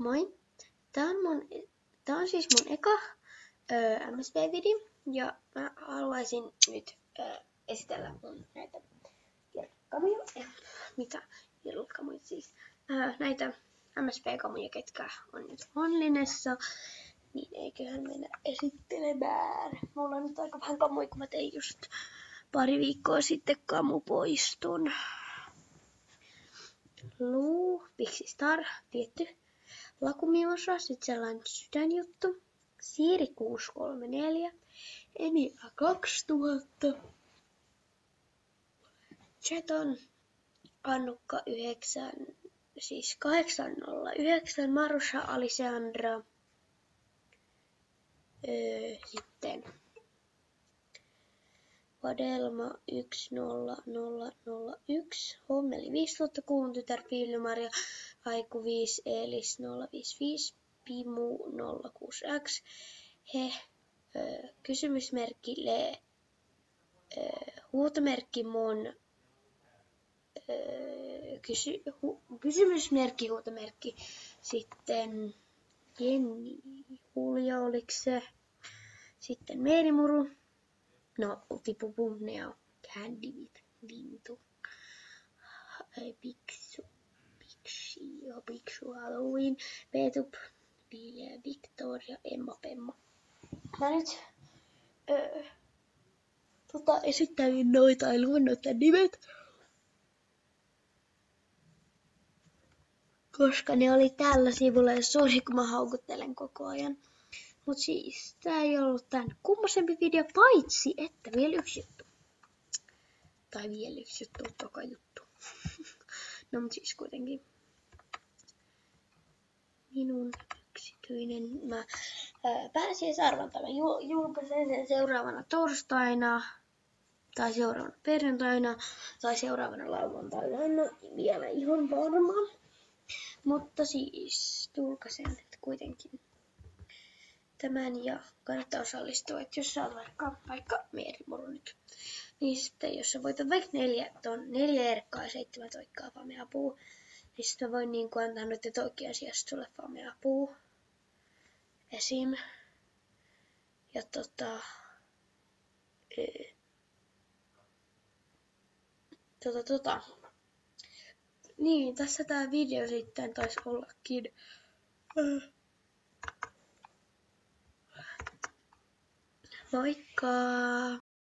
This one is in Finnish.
Moi! Tää on siis mun eka MSP-video ja mä haluaisin nyt esitellä mun näitä irkkamuja. Irkkamuja siis? Näitä MSP-kamuja, ketkä on nyt Onlinessa, niin eiköhän mennä esittelemään. Mulla on nyt aika vähän kamuja, kun mä tein just pari viikkoa sitten kamupoiston. Luu, Pixie Star, tietty. Lakumiosa, sit sellainen sydänjuttu. Siiri 634. Emilia 2000. Jeton. Annukka 9, siis 809. Marusha Alessandra. Sitten Vadelma 10001. Hommeli 5000. Kuun tytär Pilli-Maria. Aiku 5, Elis 055, Pimu 06X, He, kysymysmerkki Le, huutomerkki Mon, kysymysmerkki huutomerkki, sitten Jenni Hulja, oliko se, sitten Meerimuru, no Utipupu, ne on Candivit, Lintu, Piksu Halloween, Petup, Lilia, Victoria, Emma, Pemma. Mä nyt esittäin noita, en luvannut tämän nimet, koska ne oli tällä sivulla ja sori kun mä haukuttelen koko ajan. Mut siis tää ei ollut tän kummosempi video, paitsi että vielä yksi juttu. Tai vielä yksi juttu, toka juttu. No mut siis kuitenkin. Minun yksityinen. Mä pääsiäisarvonta. Mä julkaisen sen seuraavana torstaina. Tai seuraavana perjantaina. Tai seuraavana lauantaina. Vielä ihan varma. Mutta siis julkaisen kuitenkin tämän ja kannattaa osallistua. Että jos sä oot vaikka Meerimuru nyt. Niin sitten jos sä voitat vaikka 4 erkkaa ja 7 toikkaa fameapuu. Niin sitten mä voin niinku antaa noiden toikkien sijasta sulle fameapuu. Esim. Ja Niin, tässä tää video sitten taisi ollakin. Moikka!